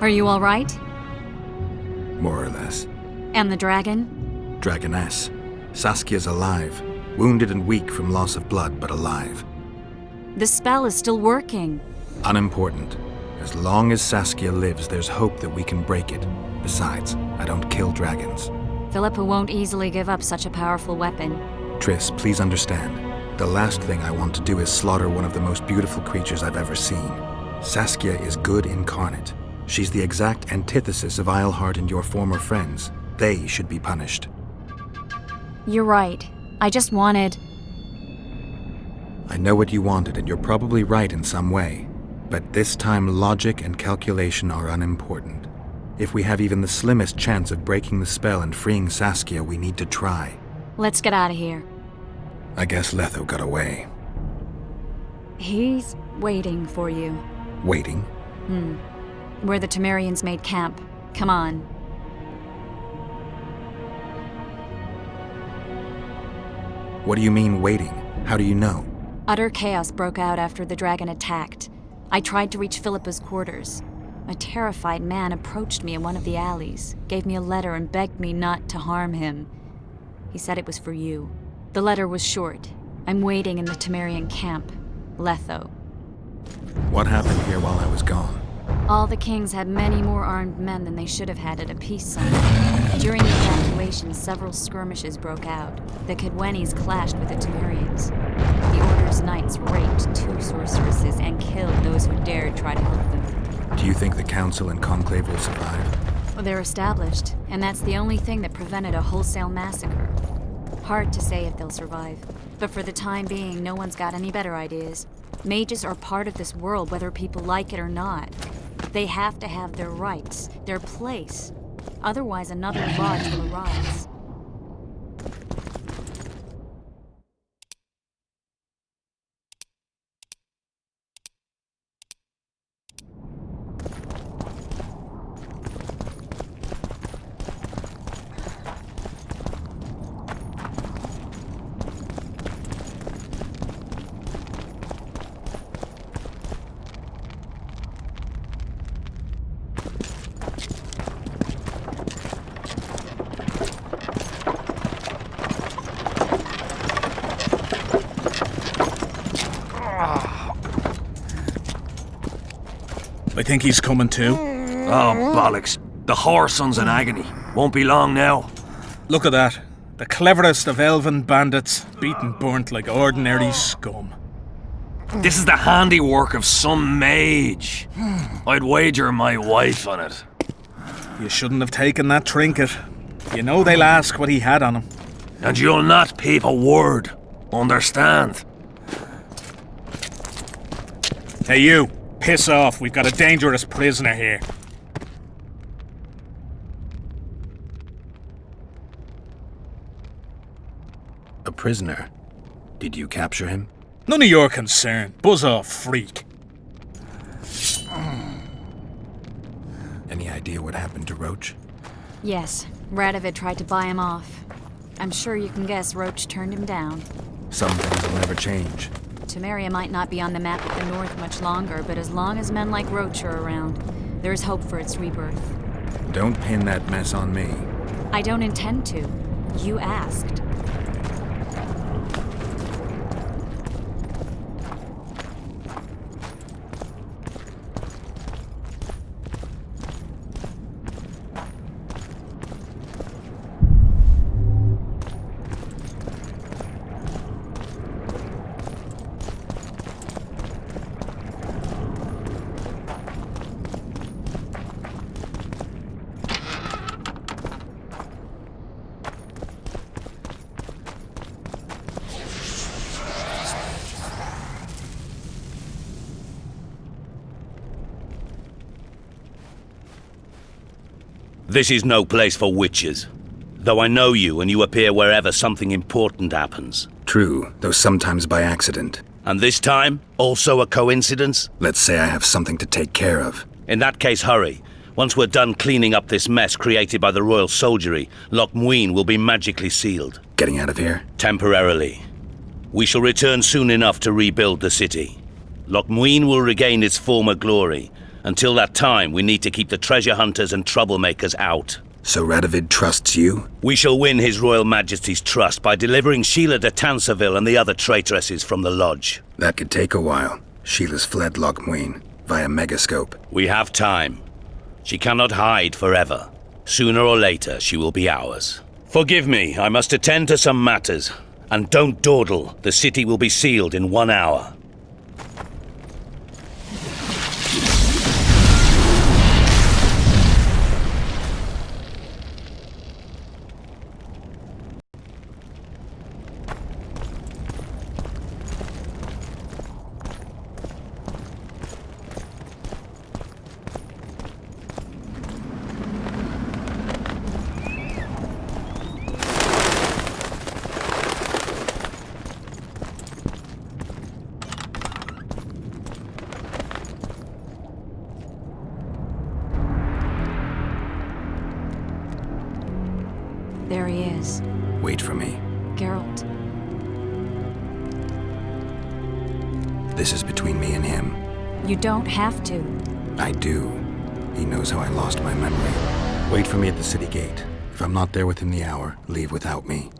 Are you all right? More or less. And the dragon? Dragoness. Saskia's alive. Wounded and weak from loss of blood, but alive. The spell is still working. Unimportant. As long as Saskia lives, there's hope that we can break it. Besides, I don't kill dragons. Philippa won't easily give up such a powerful weapon. Triss, please understand. The last thing I want to do is slaughter one of the most beautiful creatures I've ever seen. Saskia is good incarnate. She's the exact antithesis of Eilhart and your former friends. They should be punished. You're right. I just wanted... I know what you wanted, and you're probably right in some way. But this time, logic and calculation are unimportant. If we have even the slimmest chance of breaking the spell and freeing Saskia, we need to try. Let's get out of here. I guess Letho got away. He's waiting for you. Waiting? Where the Temerians made camp. Come on. What do you mean, waiting? How do you know? Utter chaos broke out after the dragon attacked. I tried to reach Philippa's quarters. A terrified man approached me in one of the alleys, gave me a letter and begged me not to harm him. He said it was for you. The letter was short. I'm waiting in the Temerian camp, Letho. What happened here while I was gone? All the kings had many more armed men than they should have had at a peace summit. During the evacuation, several skirmishes broke out. The Kedwenis clashed with the Temerians. The Order's knights raped 2 sorceresses and killed those who dared try to help them. Do you think the Council and Conclave will survive? Well, they're established, and that's the only thing that prevented a wholesale massacre. Hard to say if they'll survive, but for the time being, no one's got any better ideas. Mages are part of this world, whether people like it or not. They have to have their rights, their place. Otherwise, another lodge will arise. I think he's coming too. Oh, bollocks. The whoreson's in agony. Won't be long now. Look at that. The cleverest of elven bandits, beaten burnt like ordinary scum. This is the handiwork of some mage. I'd wager my wife on it. You shouldn't have taken that trinket. You know they'll ask what he had on him. And you'll not peep a word. Understand? Hey you, piss off. We've got a dangerous prisoner here. A prisoner? Did you capture him? None of your concern. Buzz off, freak. Any idea what happened to Roach? Yes, Radovid tried to buy him off. I'm sure you can guess Roach turned him down. Some things will never change. Temeria might not be on the map of the North much longer, but as long as men like Roach are around, there's hope for its rebirth. Don't pin that mess on me. I don't intend to. You asked. This is no place for witches. Though I know you and you appear wherever something important happens. True, though sometimes by accident. And this time, also a coincidence? Let's say I have something to take care of. In that case, hurry. Once we're done cleaning up this mess created by the royal soldiery, Loch Muin will be magically sealed. Getting out of here? Temporarily. We shall return soon enough to rebuild the city. Loch Muin will regain its former glory, Until that time, we need to keep the treasure hunters and troublemakers out. So Radovid trusts you? We shall win His Royal Majesty's trust by delivering Sheila de Tansarville and the other traitresses from the lodge. That could take a while. Sheila's fled Lochmuin via Megascope. We have time. She cannot hide forever. Sooner or later, she will be ours. Forgive me, I must attend to some matters. And don't dawdle. The city will be sealed in 1 hour. There he is. Wait for me. Geralt. This is between me and him. You don't have to. I do. He knows how I lost my memory. Wait for me at the city gate. If I'm not there within the hour, leave without me.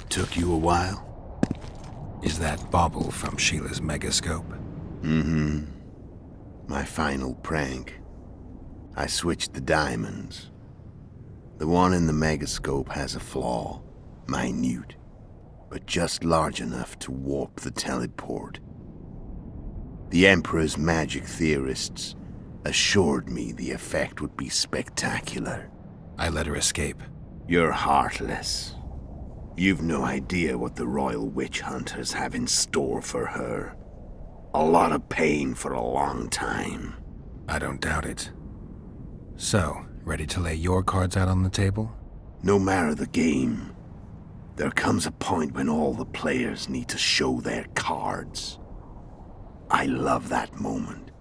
Took you a while? Is that bauble from Sheila's Megascope? Mm-hmm. My final prank. I switched the diamonds. The one in the Megascope has a flaw. Minute. But just large enough to warp the teleport. The Emperor's magic theorists assured me the effect would be spectacular. I let her escape. You're heartless. You've no idea what the Royal Witch Hunters have in store for her. A lot of pain for a long time. I don't doubt it. So, ready to lay your cards out on the table? No matter the game, there comes a point when all the players need to show their cards. I love that moment.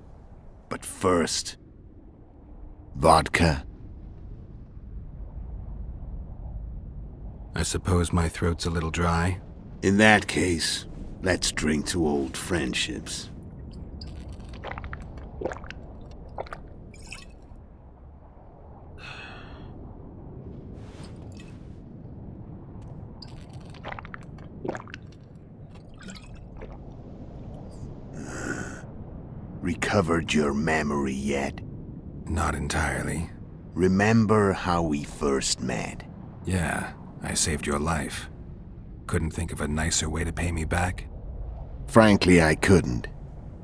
But first... vodka? I suppose my throat's a little dry. In that case, let's drink to old friendships. Recovered your memory yet? Not entirely. Remember how we first met? Yeah, I saved your life. Couldn't think of a nicer way to pay me back? Frankly, I couldn't.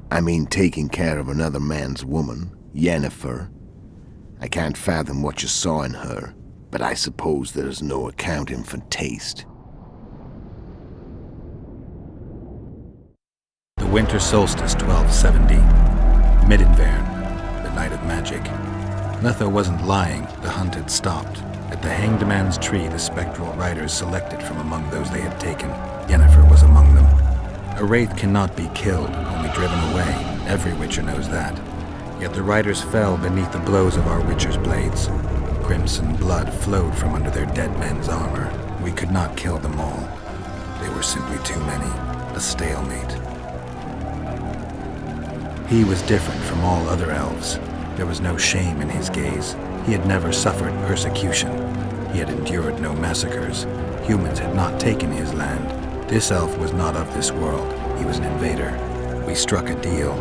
I mean, taking care of another man's woman, Yennefer. I can't fathom what you saw in her, but I suppose there's no accounting for taste. The winter solstice 1270. Midinvern, the night of magic. Letho wasn't lying, the hunt had stopped. At the Hanged Man's Tree, the spectral riders selected from among those they had taken. Yennefer was among them. A wraith cannot be killed, only driven away. Every witcher knows that. Yet the riders fell beneath the blows of our witcher's blades. Crimson blood flowed from under their dead men's armor. We could not kill them all. They were simply too many. A stalemate. He was different from all other elves. There was no shame in his gaze. He had never suffered persecution. He had endured no massacres. Humans had not taken his land. This elf was not of this world. He was an invader. We struck a deal.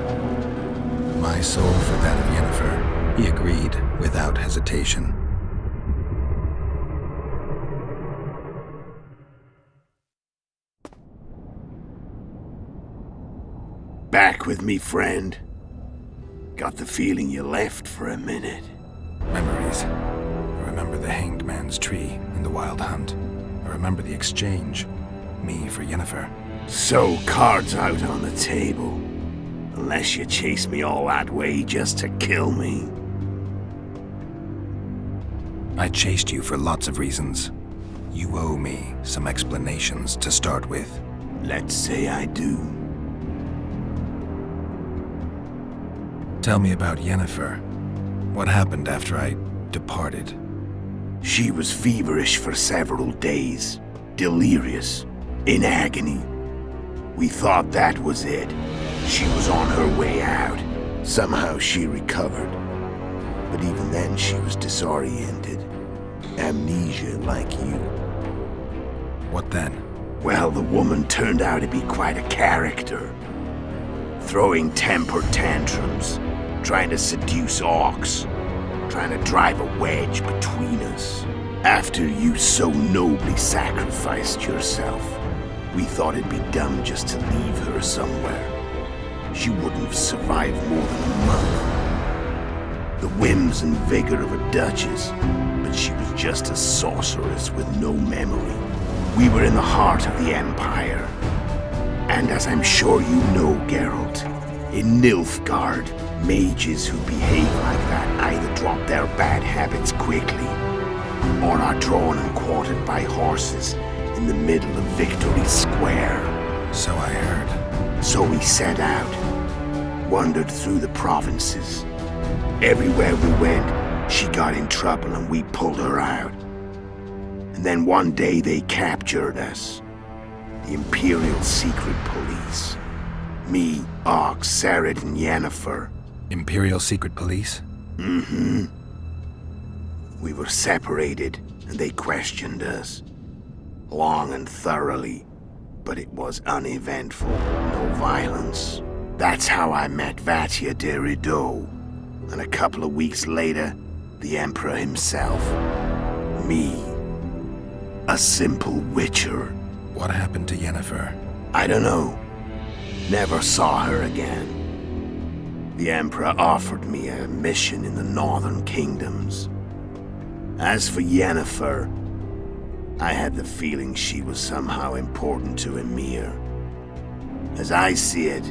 My soul for that of Yennefer. He agreed without hesitation. Back with me, friend. Got the feeling you left for a minute. Memories. I remember the Hanged Man's tree and the Wild Hunt. I remember the exchange. Me for Yennefer. So, cards out on the table. Unless you chase me all that way just to kill me. I chased you for lots of reasons. You owe me some explanations to start with. Let's say I do. Tell me about Yennefer. What happened after I departed? She was feverish for several days. Delirious. In agony. We thought that was it. She was on her way out. Somehow she recovered. But even then she was disoriented. Amnesia like you. What then? Well, the woman turned out to be quite a character. Throwing temper tantrums. Trying to seduce orcs. Trying to drive a wedge between us. After you so nobly sacrificed yourself, we thought it'd be dumb just to leave her somewhere. She wouldn't have survived more than a month. The whims and vigor of a duchess, but she was just a sorceress with no memory. We were in the heart of the Empire. And as I'm sure you know, Geralt, in Nilfgaard, mages who behave like that either drop their bad habits quickly, or are drawn and quartered by horses in the middle of Victory Square. So I heard. So we set out, wandered through the provinces. Everywhere we went, she got in trouble and we pulled her out. And then one day they captured us. The Imperial Secret Police. Me, Ox, Sarad, and Yennefer. Imperial Secret Police? Mm-hmm. We were separated, and they questioned us. Long and thoroughly, but it was uneventful, no violence. That's how I met Vatia de Rideau, and a couple of weeks later, the Emperor himself. Me, a simple witcher. What happened to Yennefer? I don't know. Never saw her again. The Emperor offered me a mission in the northern kingdoms. As for Yennefer, I had the feeling she was somehow important to Emir. As I see it,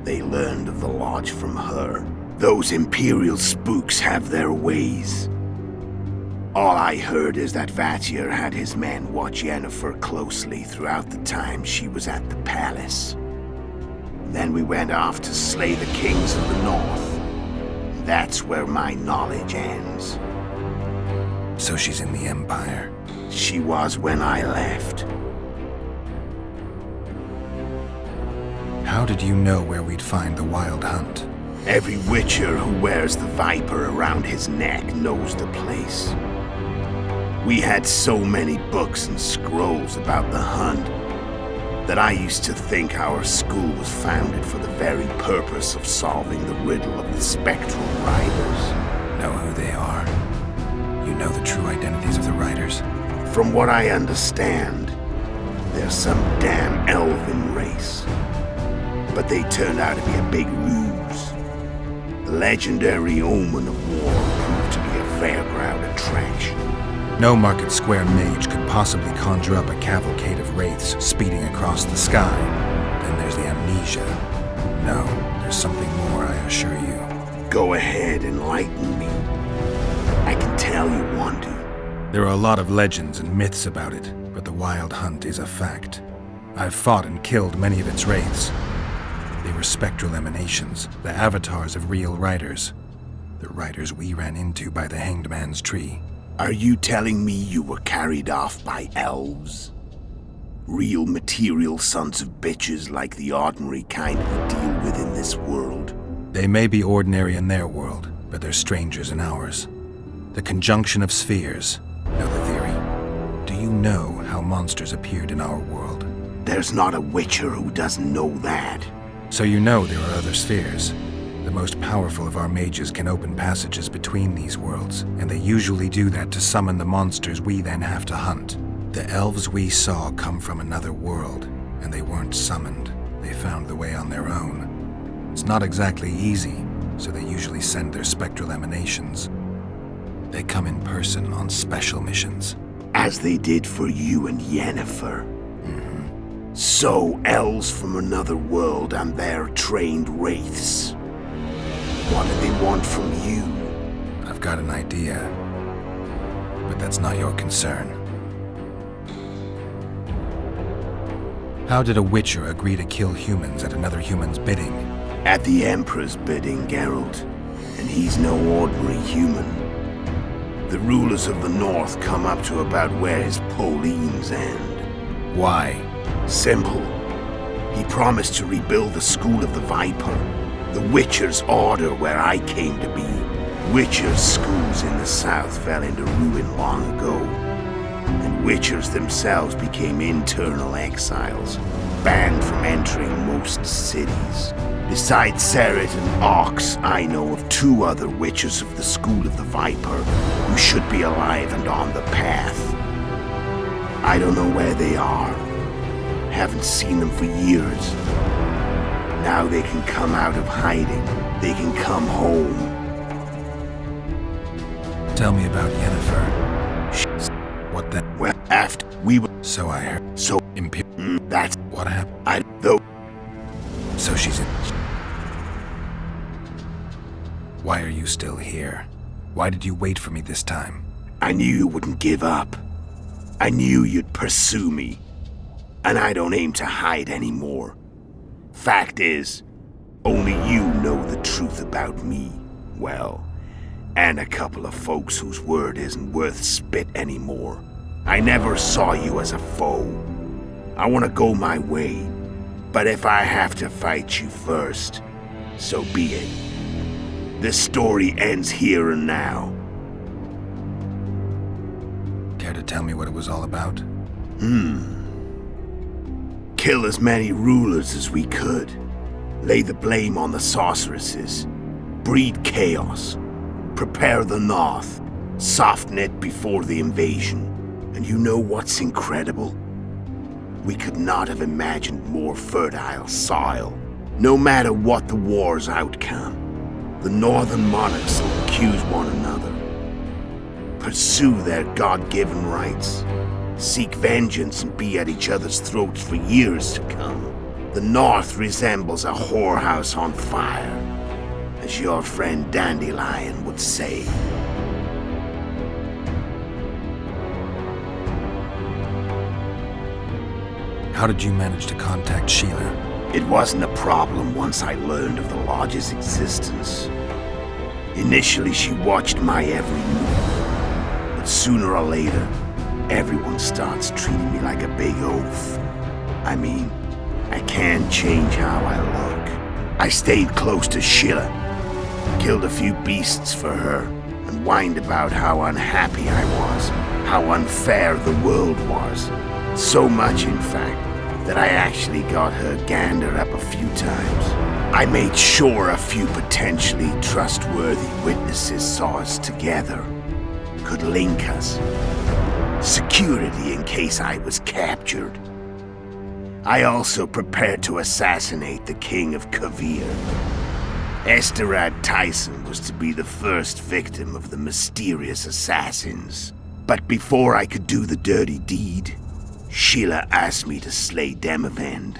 they learned of the Lodge from her. Those Imperial spooks have their ways. All I heard is that Vatir had his men watch Yennefer closely throughout the time she was at the palace. Then we went off to slay the kings of the north. That's where my knowledge ends. So she's in the Empire. She was when I left. How did you know where we'd find the Wild Hunt? Every witcher who wears the viper around his neck knows the place. We had so many books and scrolls about the hunt that I used to think our school was founded for the very purpose of solving the riddle of the spectral riders. Know who they are? You know the true identities of the riders? From what I understand, they're some damn elven race. But they turned out to be a big ruse. The legendary Omen of War proved to be a fairground attraction. No Market Square mage could possibly conjure up a cavalcade of wraiths speeding across the sky. Then there's the amnesia. No, there's something more, I assure you. Go ahead, enlighten me. I can tell you want to. There are a lot of legends and myths about it, but the Wild Hunt is a fact. I've fought and killed many of its wraiths. They were spectral emanations, the avatars of real riders. The riders we ran into by the Hanged Man's tree. Are you telling me you were carried off by elves? Real material sons of bitches like the ordinary kind we deal with in this world? They may be ordinary in their world, but they're strangers in ours. The conjunction of spheres. Know the theory? Do you know how monsters appeared in our world? There's not a Witcher who doesn't know that. So you know there are other spheres. The most powerful of our mages can open passages between these worlds, and they usually do that to summon the monsters we then have to hunt. The elves we saw come from another world, and they weren't summoned. They found the way on their own. It's not exactly easy, so they usually send their spectral emanations. They come in person on special missions. As they did for you and Yennefer. So, elves from another world and their trained wraiths. What do they want from you? I've got an idea, but that's not your concern. How did a Witcher agree to kill humans at another human's bidding? At the Emperor's bidding, Geralt. And he's no ordinary human. The rulers of the North come up to about where his Pauline's end. Why? Simple. He promised to rebuild the School of the Viper, the Witcher's order where I came to be. Witcher's schools in the south fell into ruin long ago, and Witchers themselves became internal exiles, banned from entering most cities. Besides Seret and Ox, I know of 2 other Witchers of the School of the Viper who should be alive and on the path. I don't know where they are. Haven't seen them for years. Now they can come out of hiding. They can come home. Tell me about Yennefer. What the? Well, after we were... So I heard. So... that's... What happened? I... though... So she's in... Why are you still here? Why did you wait for me this time? I knew you wouldn't give up. I knew you'd pursue me. And I don't aim to hide anymore. Fact is, only you know the truth about me. Well, and a couple of folks whose word isn't worth spit anymore. I never saw you as a foe. I want to go my way, but if I have to fight you first, so be it. This story ends here and now. Care to tell me what it was all about? Kill as many rulers as we could. Lay the blame on the sorceresses. Breed chaos. Prepare the North. Soften it before the invasion. And you know what's incredible? We could not have imagined more fertile soil. No matter what the war's outcome, the northern monarchs will accuse one another. Pursue their God-given rights. Seek vengeance and be at each other's throats for years to come. The North resembles a whorehouse on fire, as your friend Dandelion would say. How did you manage to contact Sheila? It wasn't a problem once I learned of the Lodge's existence. Initially, she watched my every move, but sooner or later, everyone starts treating me like a big oaf. I mean, I can't change how I look. I stayed close to Sheila, killed a few beasts for her, and whined about how unhappy I was, how unfair the world was. So much, in fact, that I actually got her gander up a few times. I made sure a few potentially trustworthy witnesses saw us together, could link us. Security in case I was captured. I also prepared to assassinate the King of Kavir. Esterad Tyson was to be the first victim of the mysterious assassins. But before I could do the dirty deed, Sheila asked me to slay Demavend.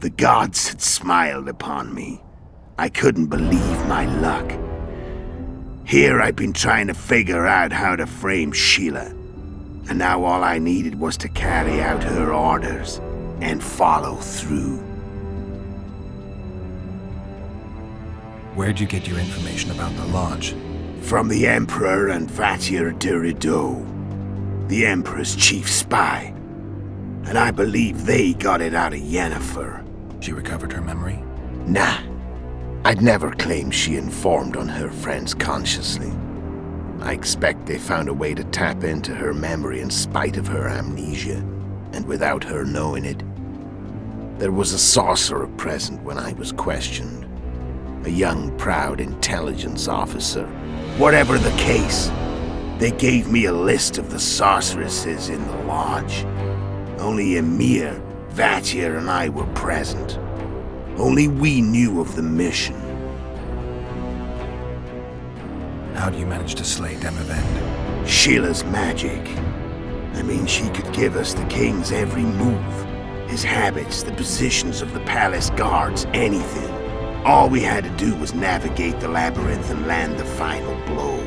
The gods had smiled upon me. I couldn't believe my luck. Here I've been trying to figure out how to frame Sheila. And now all I needed was to carry out her orders and follow through. Where'd you get your information about the Lodge? From the Emperor and Vatir de Rideau, the Emperor's chief spy. And I believe they got it out of Yennefer. She recovered her memory? Nah. I'd never claim she informed on her friends consciously. I expect they found a way to tap into her memory in spite of her amnesia, and without her knowing it. There was a sorcerer present when I was questioned. A young, proud intelligence officer. Whatever the case, they gave me a list of the sorceresses in the lodge. Only Emir, Vatir, and I were present. Only we knew of the mission. How do you manage to slay Demavend? Sheila's magic. I mean, she could give us the king's every move. His habits, the positions of the palace guards, anything. All we had to do was navigate the labyrinth and land the final blow.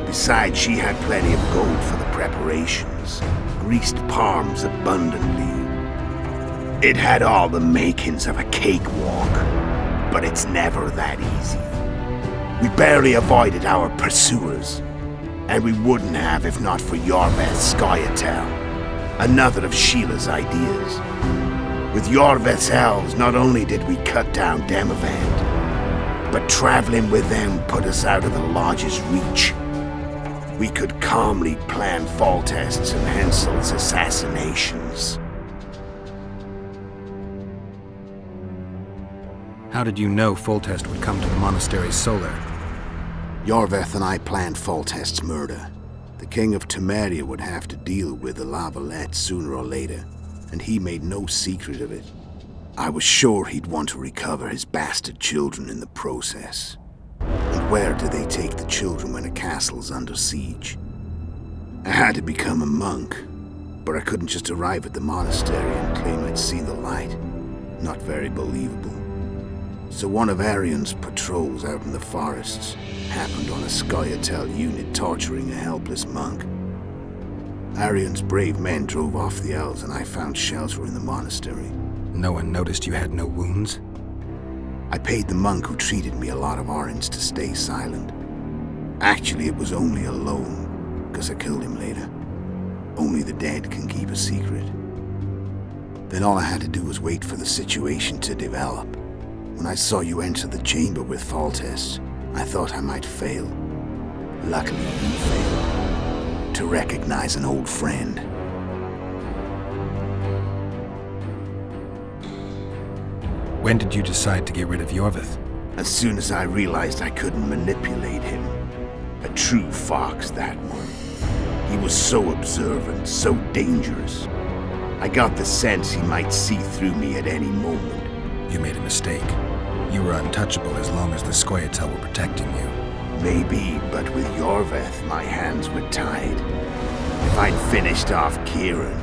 Besides, she had plenty of gold for the preparations. Greased palms abundantly. It had all the makings of a cakewalk, but it's never that easy. We barely avoided our pursuers, and we wouldn't have if not for Yorveth Scoia'tael, another of Sheila's ideas. With Yorveth's elves, not only did we cut down Demavend, but traveling with them put us out of the Lodge's reach. We could calmly plan Foltest's and Henselt's assassinations. How did you know Foltest would come to the monastery's solar? Yorveth and I planned Foltest's murder. The king of Temeria would have to deal with the Lavalette sooner or later, and he made no secret of it. I was sure he'd want to recover his bastard children in the process. And where do they take the children when a castle's under siege? I had to become a monk, but I couldn't just arrive at the monastery and claim I'd seen the light. Not very believable. So one of Arion's patrols out in the forests happened on a Scoia'tael unit torturing a helpless monk. Arion's brave men drove off the elves and I found shelter in the monastery. No one noticed you had no wounds? I paid the monk who treated me a lot of orange to stay silent. Actually, it was only a loan, because I killed him later. Only the dead can keep a secret. Then all I had to do was wait for the situation to develop. When I saw you enter the chamber with Foltest, I thought I might fail. Luckily, you failed. To recognize an old friend. When did you decide to get rid of Yorveth? As soon as I realized I couldn't manipulate him. A true fox, that one. He was so observant, so dangerous. I got the sense he might see through me at any moment. You made a mistake. You were untouchable as long as the Scoia'tael were protecting you. Maybe, but with Yorveth, my hands were tied. If I'd finished off Kieran...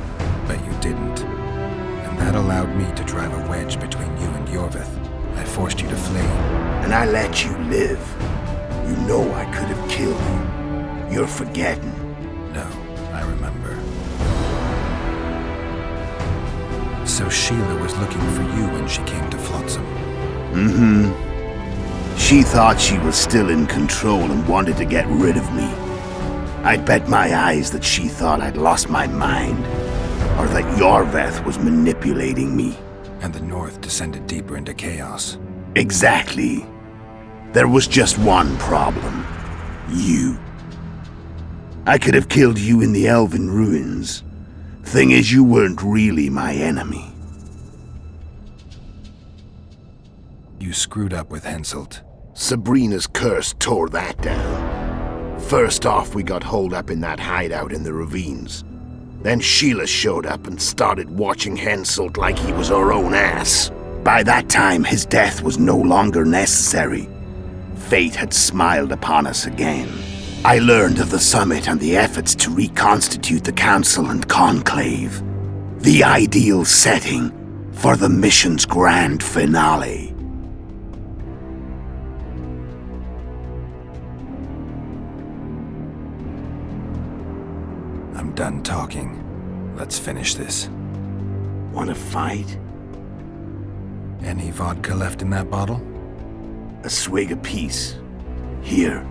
But you didn't. And that allowed me to drive a wedge between you and Yorveth. I forced you to flee. And I let you live. You know I could have killed you. You're forgetting. No, I remember. So Sheila was looking for you when she came to Flotsam. She thought she was still in control and wanted to get rid of me. I'd bet my eyes that she thought I'd lost my mind, or that Yorveth was manipulating me. And the North descended deeper into chaos. Exactly. There was just one problem. You. I could have killed you in the Elven ruins. Thing is, you weren't really my enemy. You screwed up with Henselt. Sabrina's curse tore that down. First off, we got holed up in that hideout in the ravines. Then Sheila showed up and started watching Henselt like he was her own ass. By that time, his death was no longer necessary. Fate had smiled upon us again. I learned of the summit and the efforts to reconstitute the council and conclave. The ideal setting for the mission's grand finale. I'm done talking. Let's finish this. Wanna fight? Any vodka left in that bottle? A swig apiece. Here.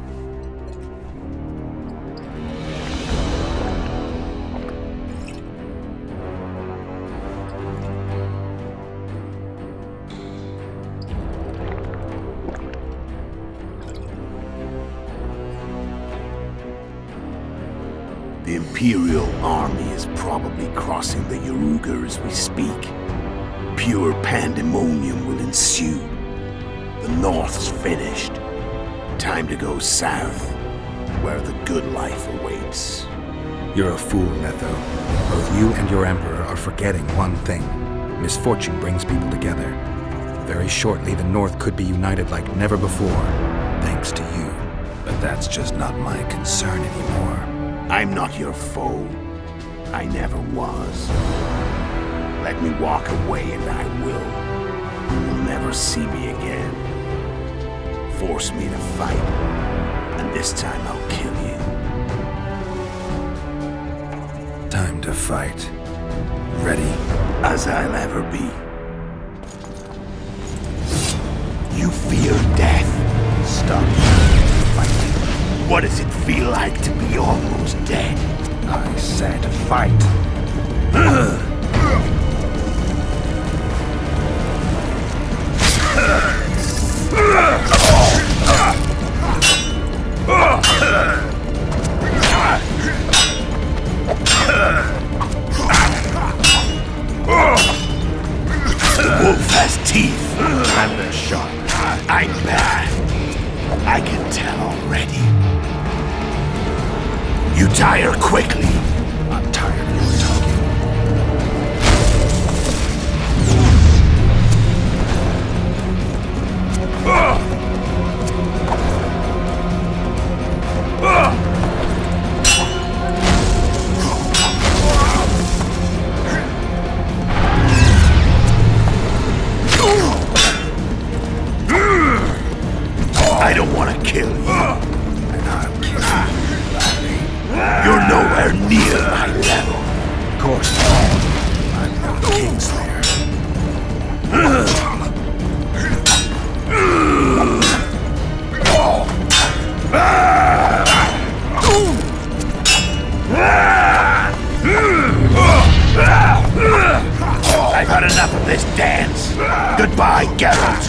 Imperial army is probably crossing the Yaruga as we speak. Pure pandemonium will ensue. The North's finished. Time to go south, where the good life awaits. You're a fool, Letho. Both you and your Emperor are forgetting one thing. Misfortune brings people together. Very shortly, the North could be united like never before, thanks to you. But that's just not my concern anymore. I'm not your foe. I never was. Let me walk away and I will. You'll never see me again. Force me to fight, and this time I'll kill you. Time to fight. Ready? As I'll ever be. You fear death. Stop fighting. What does it feel like to be almost dead? I said fight. The wolf has teeth, and they're sharp. I'm bad. I can tell already. You tire quickly. I'm tired of your talking. I don't want to kill you. And I'll kill you. You're nowhere near my level. Of course. I'm no Kingslayer. I've had enough of this dance. Goodbye, Geralt.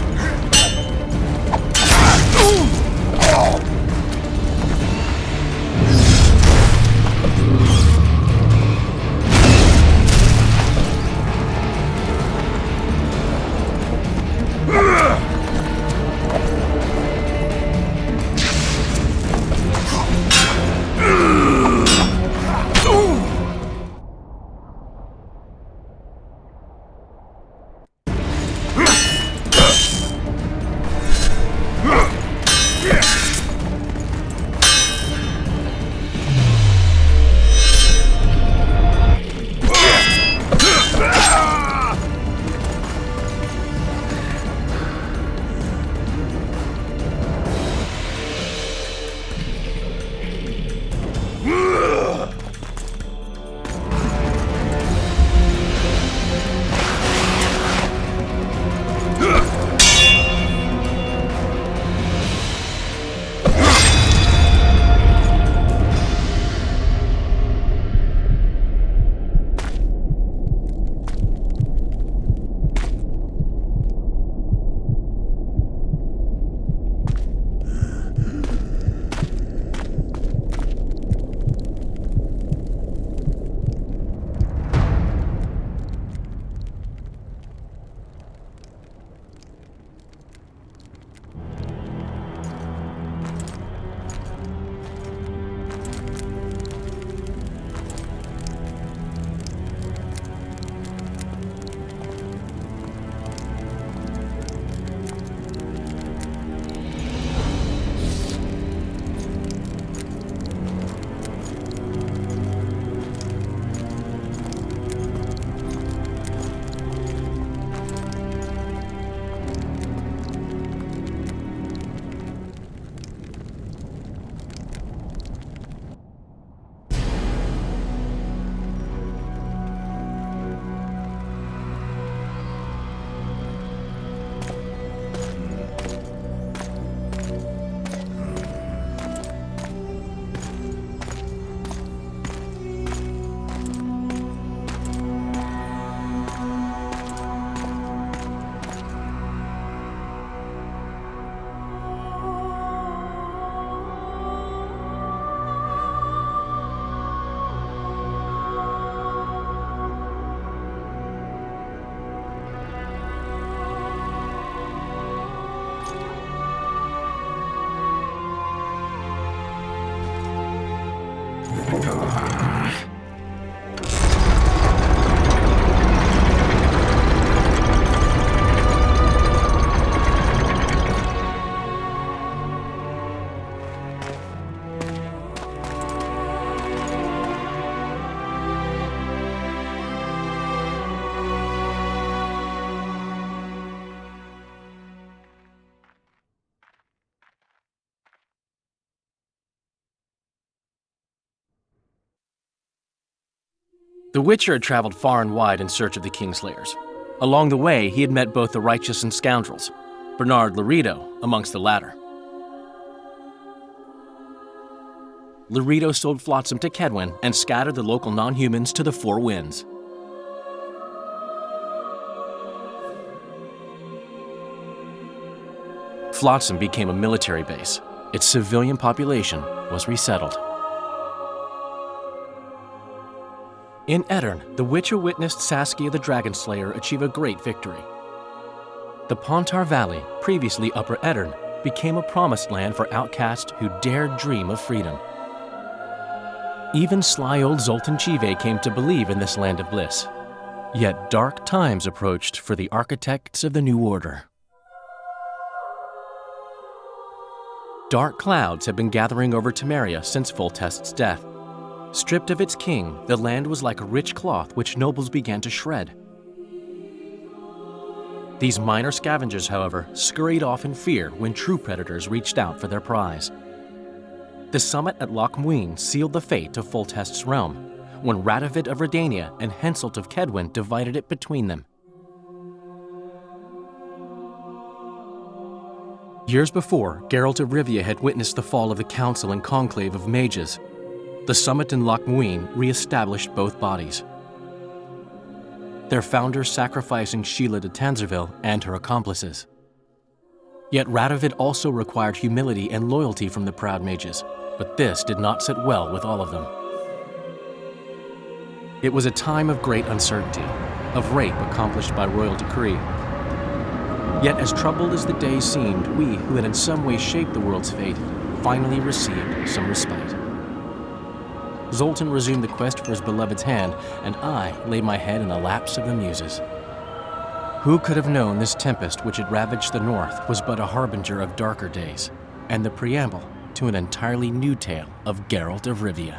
The Witcher had traveled far and wide in search of the Kingslayers. Along the way, he had met both the righteous and scoundrels, Bernard Laredo amongst the latter. Laredo sold Flotsam to Kedwin and scattered the local non-humans to the four winds. Flotsam became a military base. Its civilian population was resettled. In Edirn, the Witcher witnessed Saskia the Dragonslayer achieve a great victory. The Pontar Valley, previously Upper Edirn, became a promised land for outcasts who dared dream of freedom. Even sly old Zoltan Chive came to believe in this land of bliss. Yet dark times approached for the architects of the New Order. Dark clouds had been gathering over Temeria since Foltest's death. Stripped of its king, the land was like a rich cloth which nobles began to shred. These minor scavengers, however, scurried off in fear when true predators reached out for their prize. The summit at Loch Muin sealed the fate of Foltest's realm, when Radovid of Redania and Henselt of Kedwin divided it between them. Years before, Geralt of Rivia had witnessed the fall of the Council and Conclave of Mages. The summit in Loch Muin re-established both bodies, their founders sacrificing Sheila de Tanzerville and her accomplices. Yet Radovid also required humility and loyalty from the proud mages, but this did not sit well with all of them. It was a time of great uncertainty, of rape accomplished by royal decree. Yet as troubled as the days seemed, we, who had in some way shaped the world's fate, finally received some respite. Zoltan resumed the quest for his beloved's hand, and I laid my head in the laps of the muses. Who could have known this tempest which had ravaged the north was but a harbinger of darker days, and the preamble to an entirely new tale of Geralt of Rivia.